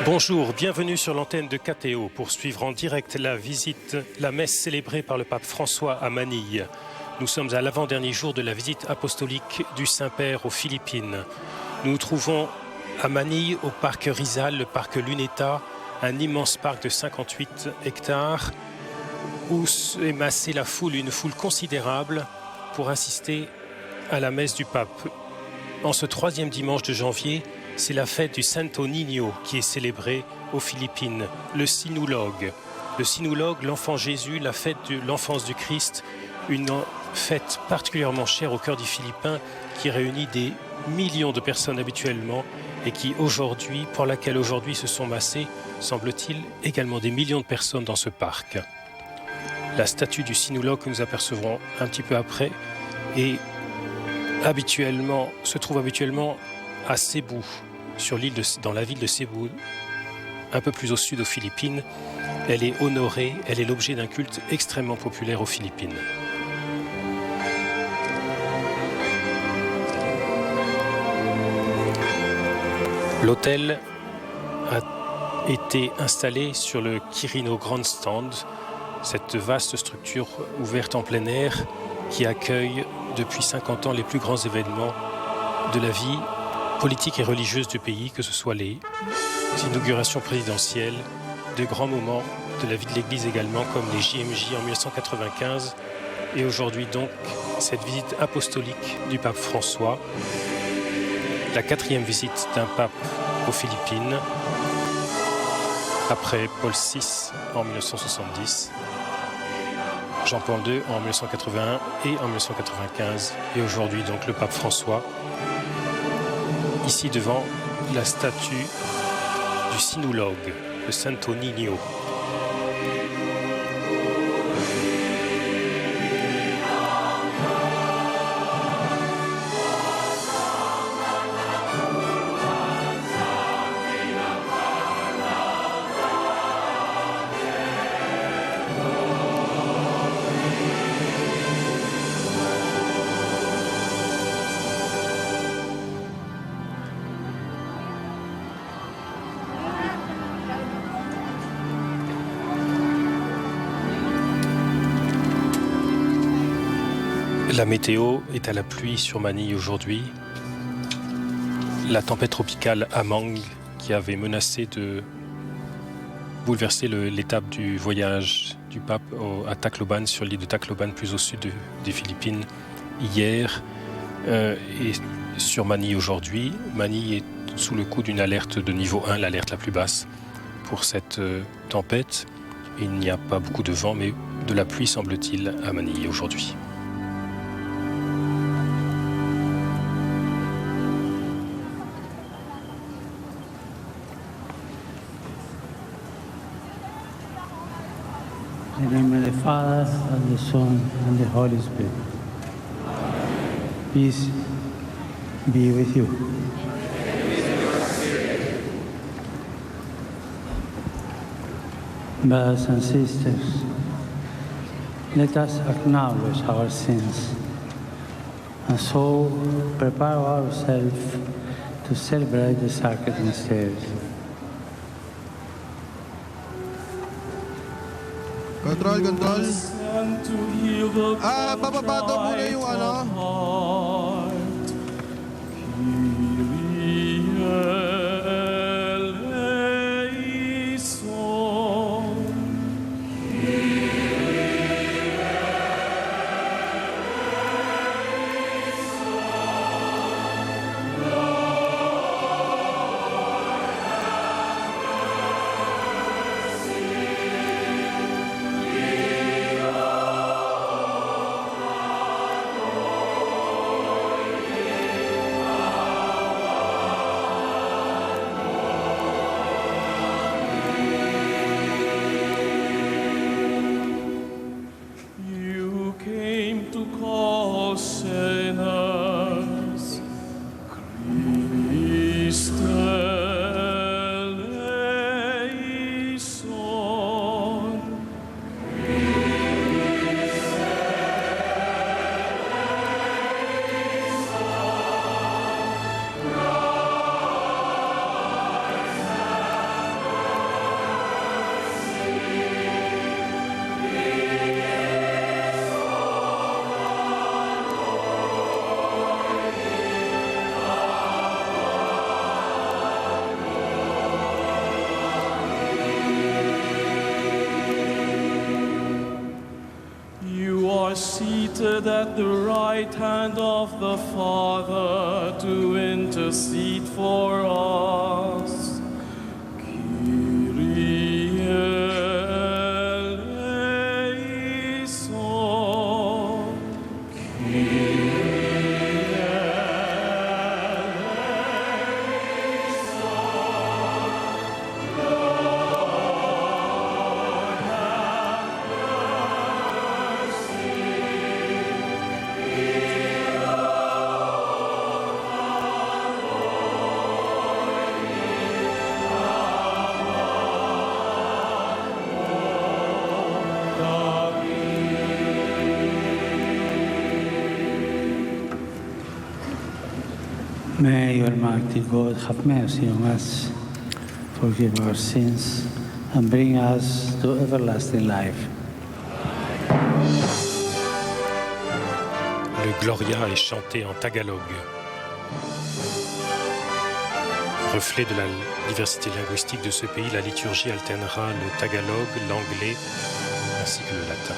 Bonjour, bienvenue sur l'antenne de KTO pour suivre en direct la messe célébrée par le pape François à Manille. Nous sommes à l'avant-dernier jour de la visite apostolique du Saint-Père aux Philippines. Nous nous trouvons à Manille, au parc Rizal, le parc Luneta, un immense parc de 58 hectares où est massée la foule, une foule considérable pour assister à la messe du pape. En ce troisième dimanche de janvier, c'est la fête du Santo Niño qui est célébrée aux Philippines, le Sinulog. Le Sinulog, l'enfant Jésus, la fête de l'enfance du Christ, une fête particulièrement chère au cœur des Philippins qui réunit des millions de personnes habituellement et pour laquelle aujourd'hui se sont massées, semble-t-il, également des millions de personnes dans ce parc. La statue du Sinulog que nous apercevrons un petit peu après se trouve habituellement à Cebu, dans la ville de Cebu, un peu plus au sud aux Philippines. Elle est honorée, elle est l'objet d'un culte extrêmement populaire aux Philippines. L'hôtel a été installé sur le Quirino Grandstand, cette vaste structure ouverte en plein air qui accueille depuis 50 ans les plus grands événements de la vie politique et religieuse du pays, que ce soit les inaugurations présidentielles, de grands moments de la vie de l'Église également, comme les JMJ en 1995, et aujourd'hui donc cette visite apostolique du pape François, la 4e visite d'un pape aux Philippines, après Paul VI en 1970, Jean-Paul II en 1981 et en 1995, et aujourd'hui donc le pape François, ici devant la statue du Sinulog, le Santo Niño. La météo est à la pluie sur Manille aujourd'hui. La tempête tropicale Amang, qui avait menacé de bouleverser l'étape du voyage du pape à Tacloban, sur l'île de Tacloban, plus au sud des Philippines, hier, et sur Manille aujourd'hui. Manille est sous le coup d'une alerte de niveau 1, l'alerte la plus basse pour cette tempête. Il n'y a pas beaucoup de vent, mais de la pluie, semble-t-il, à Manille aujourd'hui. In the name of the Father, and the Son, and the Holy Spirit. Peace be with you. Brothers and sisters, let us acknowledge our sins and so prepare ourselves to celebrate the sacred mysteries. Control. Bababa daw muna yung seated at the right hand of the Father to intercede for us. Kyrie eleison. May Almighty God have mercy on us, forgive our sins, and bring us to everlasting life. Le Gloria est chanté en tagalog. Reflet de la diversité linguistique de ce pays, la liturgie alternera le tagalog, l'anglais ainsi que le latin.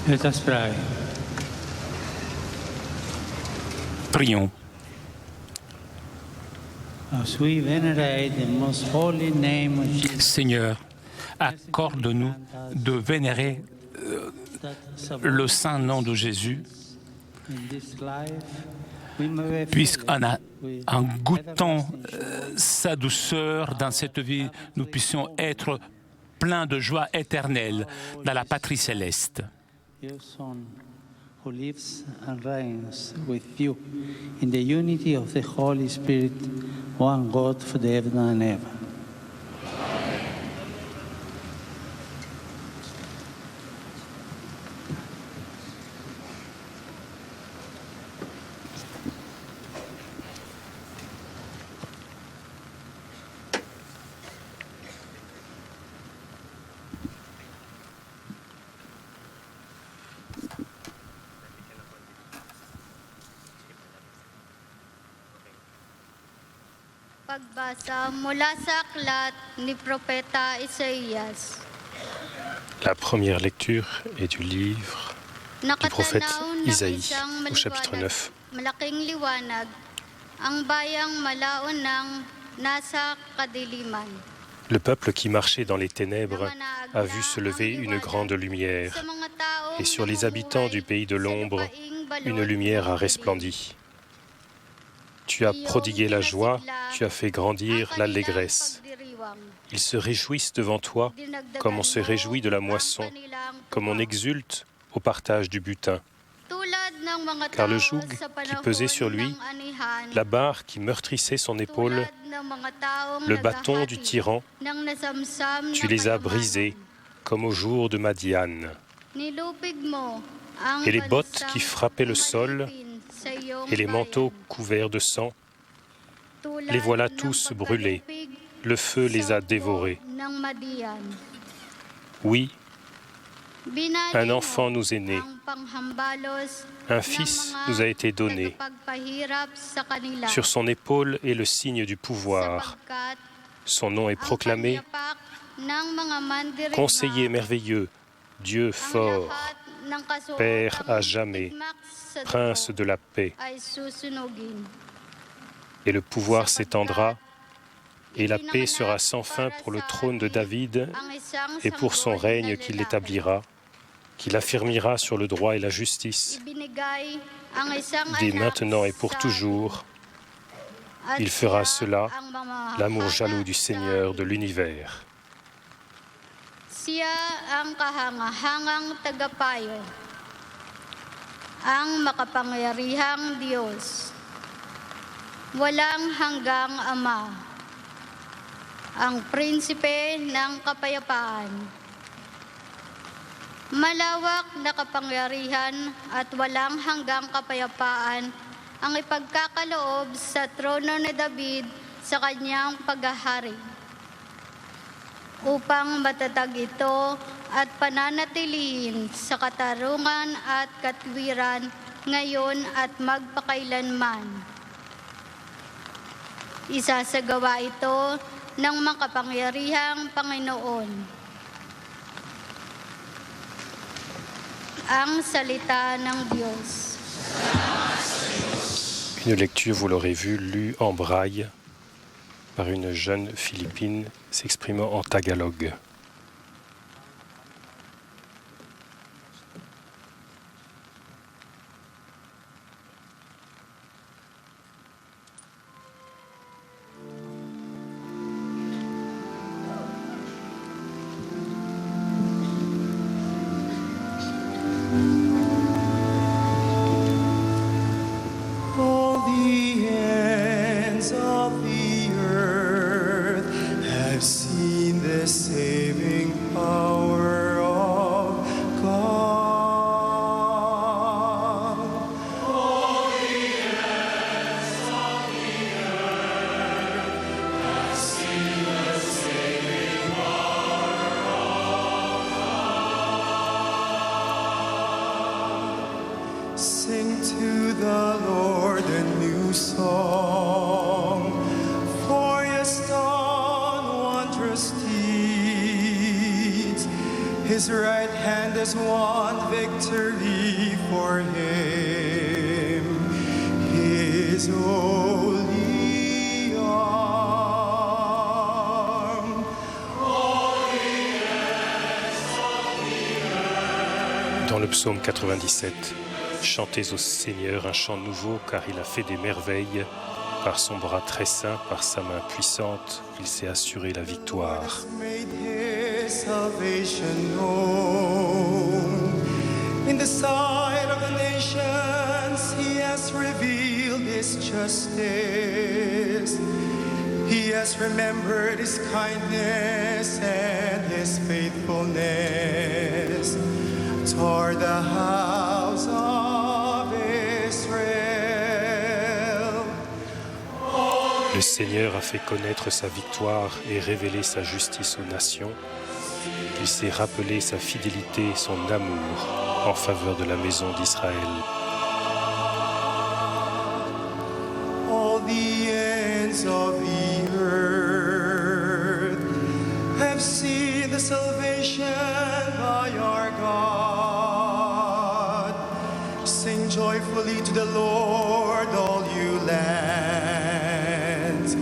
Let us pray. Prions. As we venerate the most holy name of Jesus, Seigneur, accorde-nous de vénérer le saint nom de Jésus, in this life, we may en goûtant sa douceur dans cette vie, nous puissions être pleins de joie éternelle dans la patrie céleste. your Son, who lives and reigns with you in the unity of the Holy Spirit, one God forever and ever. Pagbasa mula sa aklat ni Propeta Isaías. La première lecture est du livre du prophète Nakatanaw ng Isaïe isang au chapitre maliwanag, 9. malaking liwanag, ang bayang malaon ng nasa kadiliman. Le peuple qui marchait dans les ténèbres a vu se lever une grande lumière, Sa mga taong et sur les habitants du pays de l'ombre, une lumière a resplendi. Tu as prodigué la joie, tu as fait grandir l'allégresse. Ils se réjouissent devant toi comme on se réjouit de la moisson, comme on exulte au partage du butin. Car le joug qui pesait sur lui, la barre qui meurtrissait son épaule, le bâton du tyran, tu les as brisés comme au jour de Madian. Et les bottes qui frappaient le sol et les manteaux couverts de sang, les voilà tous brûlés. Le feu les a dévorés. Oui, un enfant nous est né, un fils nous a été donné. Sur son épaule est le signe du pouvoir. Son nom est proclamé Conseiller merveilleux, Dieu fort, Père à jamais, Prince de la paix. Et le pouvoir s'étendra, et la paix sera sans fin pour le trône de David et pour son règne qu'il établira, qu'il affermira sur le droit et la justice, dès maintenant et pour toujours. Il fera cela, l'amour jaloux du Seigneur de l'univers. Siya ang kahangahangang tagapayo, ang makapangyarihang Diyos, walang hanggang Ama, ang prinsipe ng kapayapaan. Malawak na kapangyarihan at walang hanggang kapayapaan ang ipagkakaloob sa trono ni David sa kanyang paghahari, upang matatag ito at pananatilihin sa katarungan at katwiran ngayon at magpakailanman. Isasagawa ito ng makapangyarihang Panginoon. Ang salita ng Diyos. Une lecture, vous l'aurez vu, lue en braille par une jeune Philippine s'exprimant en tagalog. All the ends of the earth have seen the Savior. His right hand has won victory for him. His holy arm. Dans le psaume 97, chantez au Seigneur un chant nouveau car il a fait des merveilles. Par son bras très saint, par sa main puissante, il s'est assuré la victoire. In the sight of the nations, he has revealed his justice. He has remembered his kindness and his faithfulness toward the house of Israel. Le Seigneur a fait connaître sa victoire et révélé sa justice aux nations. Il s'est rappelé sa fidélité et son amour en faveur de la maison d'Israël. All the ends of the earth have seen the salvation by our God. Sing joyfully to the Lord, all you lands.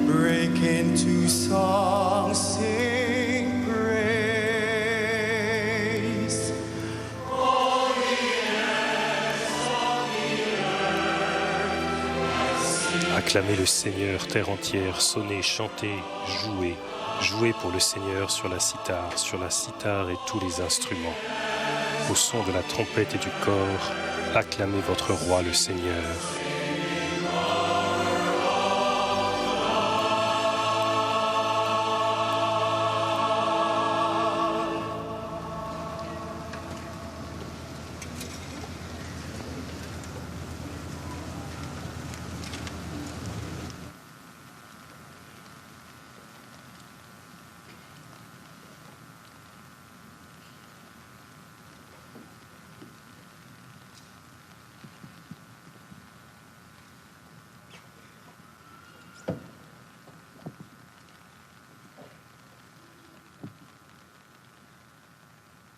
Break into song, sing praise. Acclamez le Seigneur, terre entière, sonnez, chantez, jouez. Jouez pour le Seigneur sur la cithare et tous les instruments. Au son de la trompette et du cor, acclamez votre roi le Seigneur.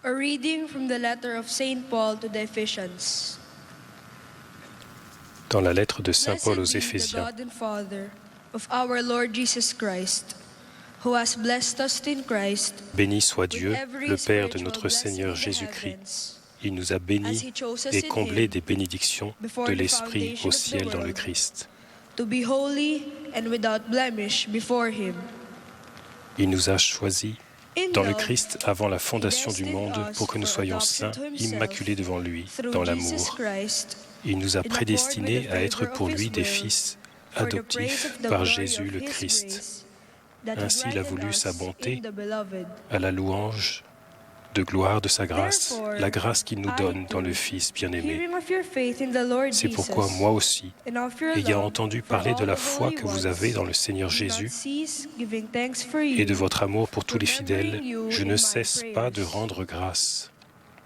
A reading from the letter of Saint Paul to the Ephesians. Dans la lettre de Saint Paul aux Blessed be the Éphésiens, God and Father of our Lord Jesus Christ, who has blessed us in Christ béni soit Dieu, with every le Père de spiritual notre blessing Seigneur in the Jésus-Christ. heavens, Il nous a as bénis he chose us et in comblés him des bénédictions before de the l'Esprit foundation au of the ciel dans le world, Christ. to be holy and without blemish before him. Il nous a choisis In dans le love, Christ avant la fondation du destined monde us pour que nous for soyons adoption saints, to himself immaculés devant lui, through dans Jesus l'amour. Christ, Il nous a in accord prédestinés with the à être favor pour of lui his des will, fils for the praise adoptifs of the par glory Jésus of le his Christ. grace, that he Ainsi, il a granted voulu us sa bonté in the beloved. à la louange de gloire de sa grâce, Therefore, la grâce qu'il nous I donne dans too, le Fils bien-aimé. Hearing of your faith in the Lord C'est Jesus, pourquoi moi aussi, and of your ayant love entendu for parler de all la the foi holy que vous ones, avez dans le Seigneur do not Jésus cease giving thanks for et de you, votre amour pour tous les remembering fidèles, you je in ne my cesse pas de prayers. rendre grâce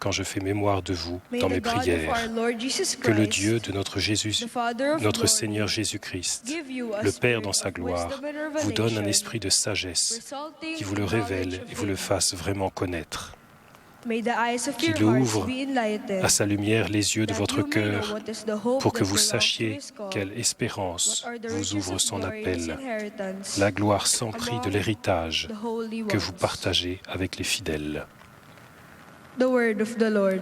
quand je fais mémoire de vous May dans the mes God of prières. our Lord Jesus Que le Christ, Dieu de notre Jésus, the Father of notre glory, Seigneur Jésus-Christ, give you a le Père spirit dans sa of gloire, wisdom and vous donne un revelation, esprit de sagesse resulting qui vous in le knowledge révèle of et vous le him. fasse vraiment connaître. May the eyes of your Qu'il hearts ouvre be enlightened, à sa lumière les yeux de that votre you may know cœur what is the hope pour que that vous belongs to sachiez his call, quelle espérance what are the vous riches ouvre of son glory in his appel, inheritance la gloire sans prix de among l'héritage the holy que vous ones. partagez avec les fidèles. The word of the Lord.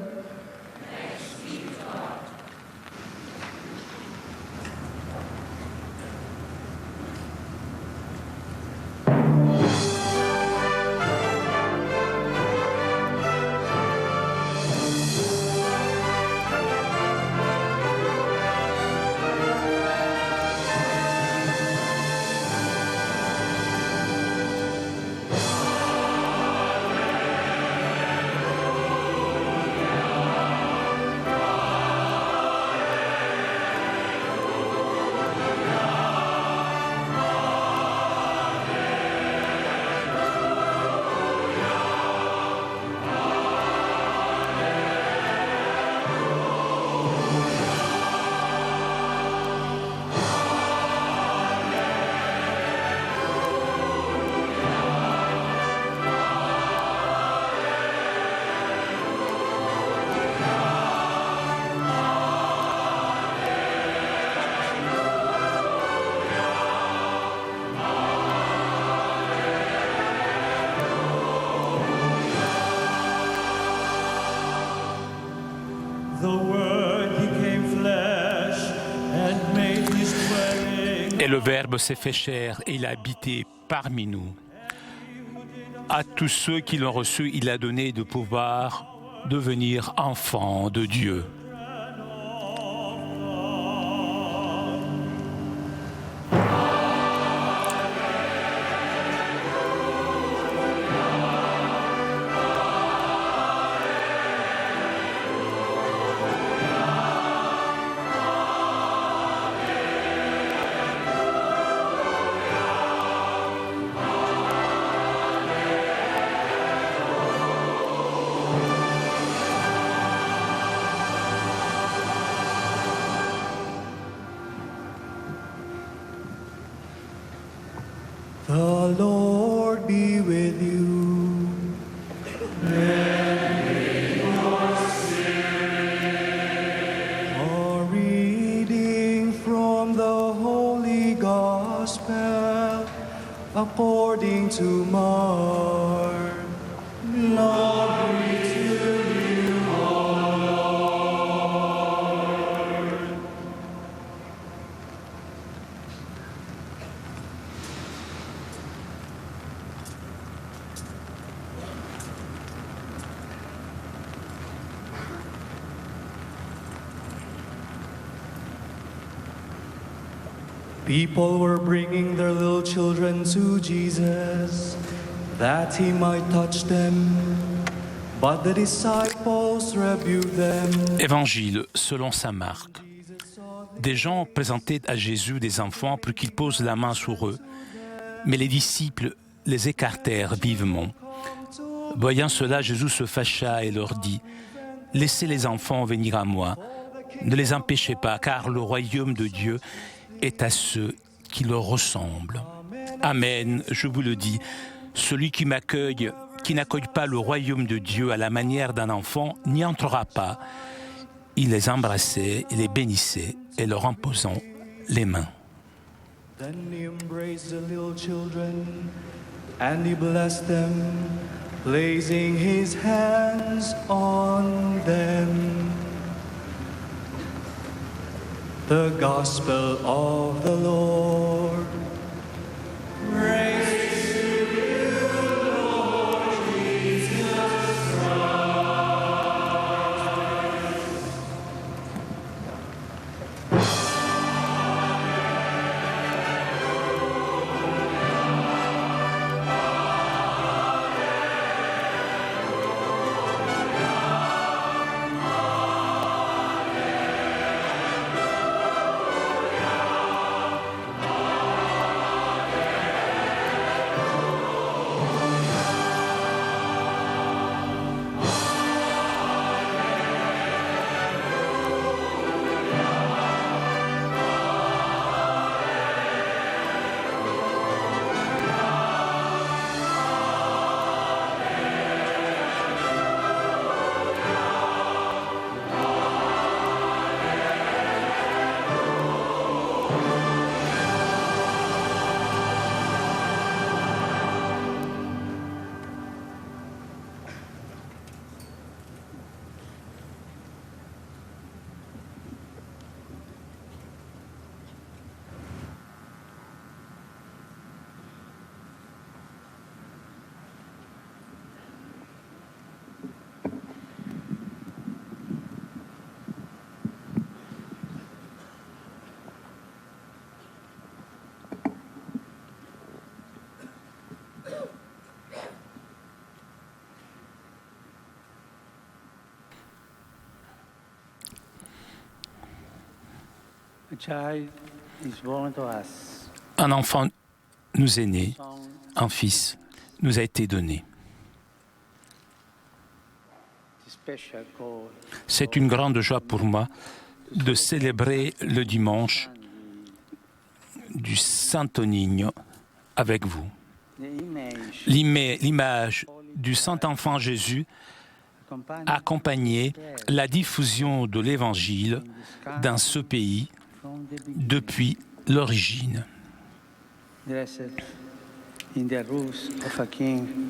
Le Verbe s'est fait chair et il a habité parmi nous. À tous ceux qui l'ont reçu, il a donné de pouvoir devenir enfants de Dieu. The Lord be with you. A reading from the Holy Gospel according to Mark. Glory to you, O Lord. People were bringing their little children to Jesus, that he might touch them. But the disciples rebuked them. Évangile selon saint Marc. Des gens présentaient à Jésus des enfants pour qu'il pose la main sur eux, mais les disciples les écartèrent vivement. Voyant cela, Jésus se fâcha et leur dit : « Laissez les enfants venir à moi, ne les empêchez pas, car le royaume de Dieu est à ceux qui leur ressemblent. Amen, je vous le dis, celui qui m'accueille, qui n'accueille pas le royaume de Dieu à la manière d'un enfant, n'y entrera pas. » Il les embrassait, il les bénissait et leur imposant les mains. Then he embraced the little children, and he blessed them, placing his hands on them. The Gospel of the Lord. Praise to you, Lord Jesus Christ. A child is born to us. Un enfant nous est né, un fils nous a été donné. C'est une grande joie pour moi de célébrer le dimanche du Santo Niño avec vous. L'image du Saint-Enfant Jésus a accompagné la diffusion de l'Évangile dans ce pays depuis l'origine.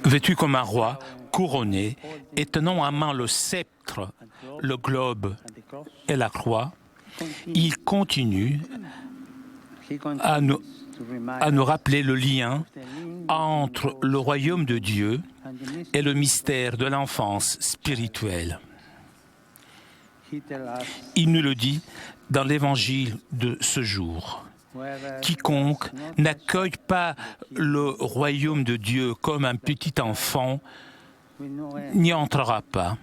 Vêtu comme un roi, couronné, et tenant en main le sceptre, le globe et la croix, il continue à nous rappeler le lien entre le royaume de Dieu et le mystère de l'enfance spirituelle. Il nous le dit dans l'évangile de ce jour. Quiconque n'accueille pas le royaume de Dieu comme un petit enfant n'y entrera pas.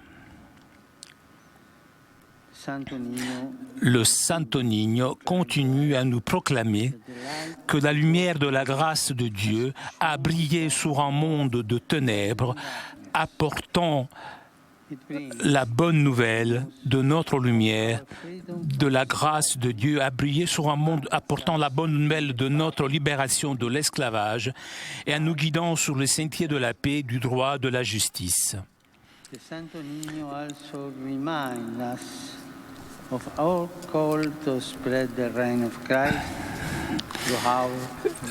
Le Santo Niño continue à nous proclamer que la lumière de la grâce de Dieu a brillé sur un monde de ténèbres, apportant la bonne nouvelle de notre lumière, de la grâce de Dieu a brillé sur un monde apportant la bonne nouvelle de notre libération de l'esclavage et en nous guidant sur le sentier de la paix, du droit, de la justice.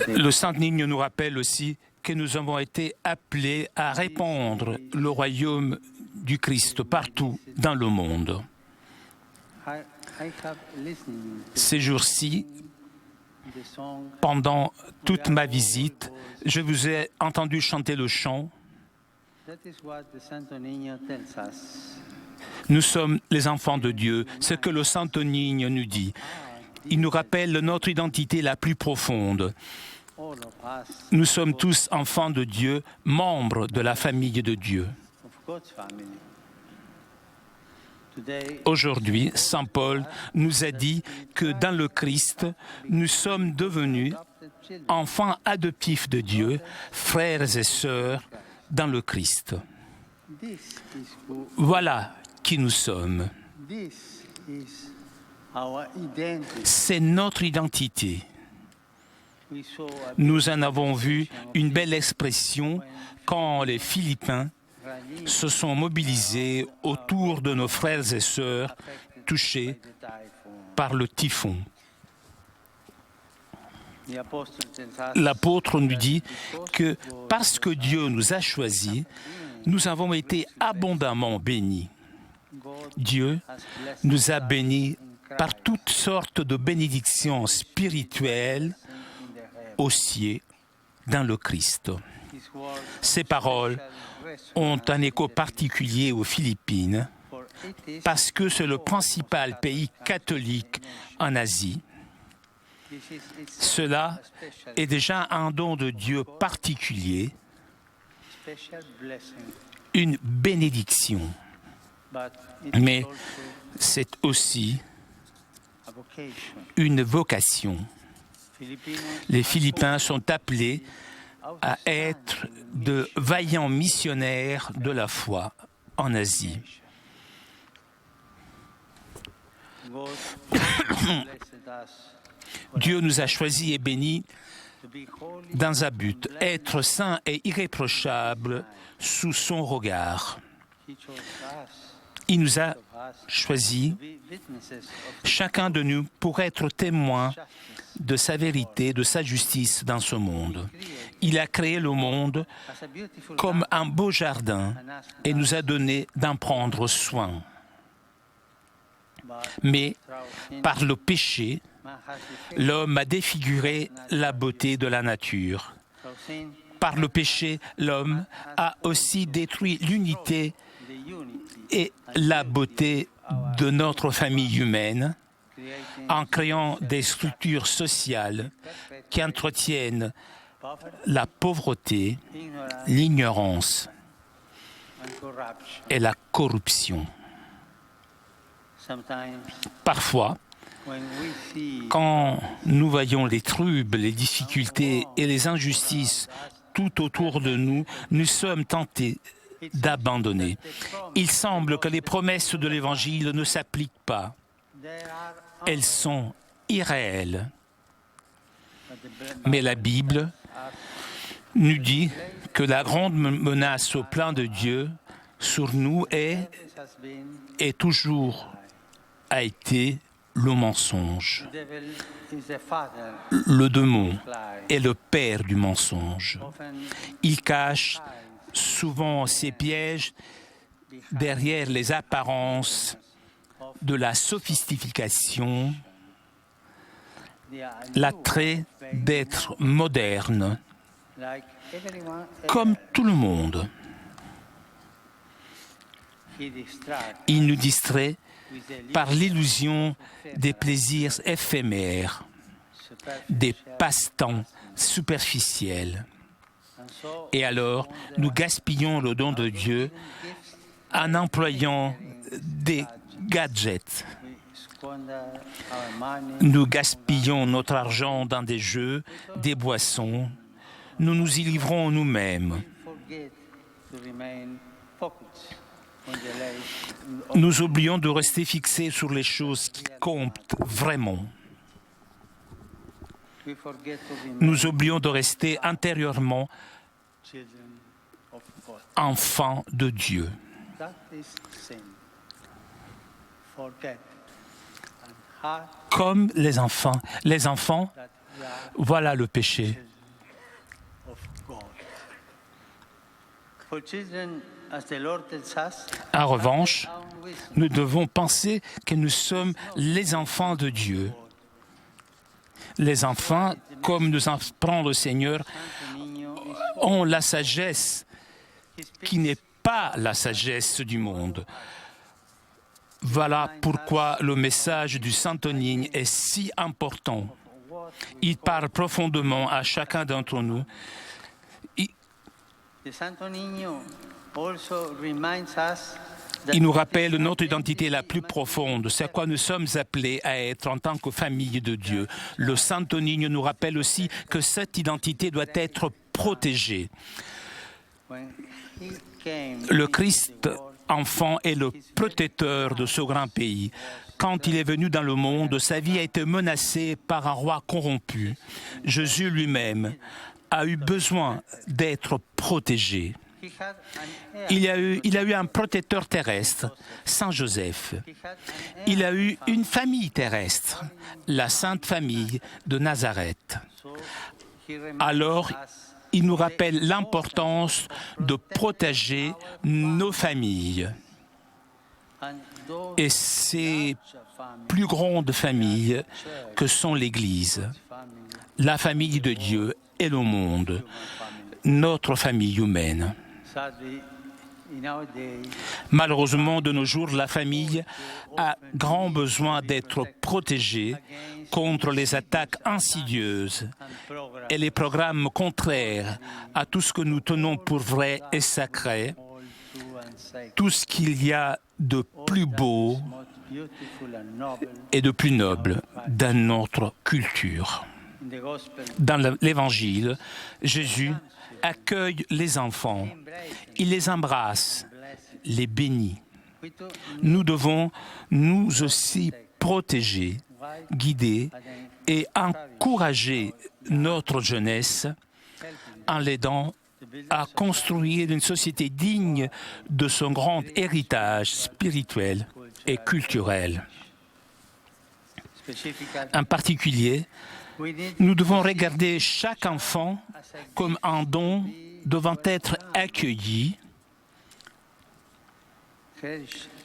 Le Saint Niño nous rappelle aussi que nous avons été appelés à répandre le royaume du Christ partout dans le monde. Ces jours-ci, pendant toute ma visite, je vous ai entendu chanter le chant. Nous sommes les enfants de Dieu, ce que le Santo Niño nous dit. Il nous rappelle notre identité la plus profonde. Nous sommes tous enfants de Dieu, membres de la famille de Dieu. Aujourd'hui, Saint Paul nous a dit que dans le Christ, nous sommes devenus enfants adoptifs de Dieu, frères et sœurs dans le Christ. Voilà qui nous sommes. C'est notre identité. Nous en avons vu une belle expression quand les Philippiens se sont mobilisés autour de nos frères et sœurs touchés par le typhon. L'apôtre nous dit que parce que Dieu nous a choisis, nous avons été abondamment bénis. Dieu nous a bénis par toutes sortes de bénédictions spirituelles aussi dans le Christ. Ces paroles ont un écho particulier aux Philippines parce que c'est le principal pays catholique en Asie. Cela est déjà un don de Dieu particulier, une bénédiction. Mais c'est aussi une vocation. Les Philippiens sont appelés à être de vaillants missionnaires de la foi en Asie. Dieu nous a choisis et bénis dans un but, être saints et irréprochables sous son regard. Il nous a choisis, chacun de nous, pour être témoin de sa vérité, de sa justice dans ce monde. Il a créé le monde comme un beau jardin et nous a donné d'en prendre soin. Mais par le péché, l'homme a défiguré la beauté de la nature. Par le péché, l'homme a aussi détruit l'unité et la beauté de notre famille humaine en créant des structures sociales qui entretiennent la pauvreté, l'ignorance et la corruption. Parfois, quand nous voyons les troubles, les difficultés et les injustices tout autour de nous, nous sommes tentés d'abandonner. Il semble que les promesses de l'Évangile ne s'appliquent pas. Elles sont irréelles. Mais la Bible nous dit que la grande menace au plan de Dieu sur nous est et toujours a été le mensonge. Le démon est le père du mensonge. Il cache souvent ses pièges derrière les apparences de la sophistication, l'attrait d'être moderne, comme tout le monde. Il nous distrait par l'illusion des plaisirs éphémères, des passe-temps superficiels. Et alors, nous gaspillons le don de Dieu en employant des gadgets. Nous gaspillons notre argent dans des jeux, des boissons. Nous nous y livrons nous-mêmes. Nous oublions de rester fixés sur les choses qui comptent vraiment. Nous oublions de rester intérieurement enfants de Dieu. Comme les enfants, voilà le péché. En revanche, nous devons penser que nous sommes les enfants de Dieu. Les enfants, comme nous apprend le Seigneur, ont la sagesse qui n'est pas la sagesse du monde. Voilà pourquoi le message du Saint-Onigne est si important. Il parle profondément à chacun d'entre nous. Il nous rappelle notre identité la plus profonde, c'est à quoi nous sommes appelés à être en tant que famille de Dieu. Le Saint-Onigne nous rappelle aussi que cette identité doit être protégée. Le Christ enfant est le protecteur de ce grand pays. Quand il est venu dans le monde, sa vie a été menacée par un roi corrompu. Jésus lui-même a eu besoin d'être protégé. Il a eu un protecteur terrestre, Saint Joseph. Il a eu une famille terrestre, la Sainte Famille de Nazareth. Alors, il nous rappelle l'importance de protéger nos familles. Et ces plus grandes familles que sont l'Église, la famille de Dieu et le monde, notre famille humaine. Malheureusement, de nos jours, la famille a grand besoin d'être protégée contre les attaques insidieuses et les programmes contraires à tout ce que nous tenons pour vrai et sacré, tout ce qu'il y a de plus beau et de plus noble dans notre culture. Dans l'Évangile, Jésus accueille les enfants, il les embrasse, les bénit. Nous devons nous aussi protéger, guider et encourager notre jeunesse en l'aidant à construire une société digne de son grand héritage spirituel et culturel. En particulier, nous devons regarder chaque enfant comme un don devant être accueilli,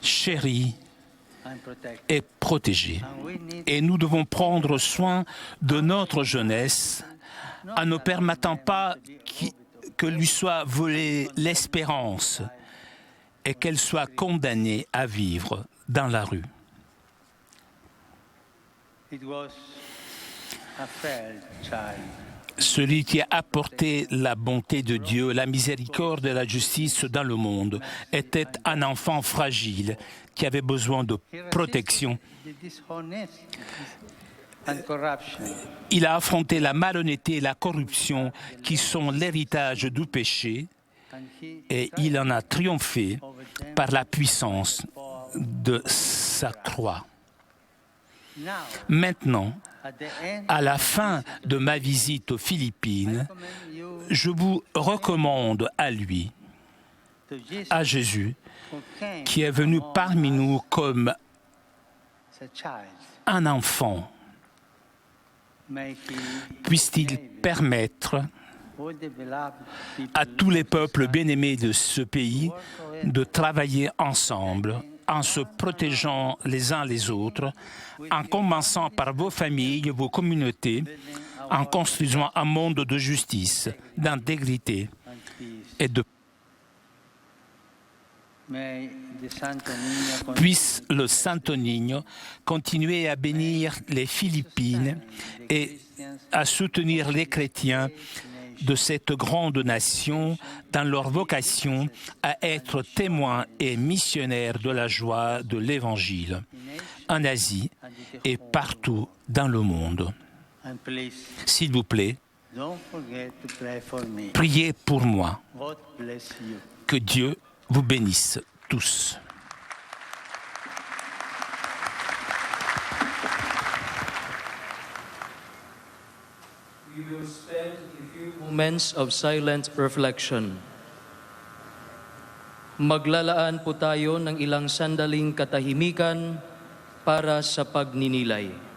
chéri et protégé. Et nous devons prendre soin de notre jeunesse en ne permettant pas que lui soit volée l'espérance et qu'elle soit condamnée à vivre dans la rue. Celui qui a apporté la bonté de Dieu, la miséricorde et la justice dans le monde était un enfant fragile qui avait besoin de protection. Il a affronté la malhonnêteté et la corruption qui sont l'héritage du péché et il en a triomphé par la puissance de sa croix. Maintenant, à la fin de ma visite aux Philippines, je vous recommande à lui, à Jésus, qui est venu parmi nous comme un enfant. Puisse-t-il permettre à tous les peuples bien-aimés de ce pays de travailler ensemble en se protégeant les uns les autres, en commençant par vos familles, vos communautés, en construisant un monde de justice, d'intégrité et de Puisse le Santo Niño continuer à bénir les Philippines et à soutenir les chrétiens de cette grande nation dans leur vocation à être témoins et missionnaires de la joie de l'Évangile en Asie et partout dans le monde. S'il vous plaît, priez pour moi. Que Dieu vous bénisse tous. We will spend a few moments of silent reflection. Maglalaan po tayo ng ilang sandaling katahimikan para sa pagninilay.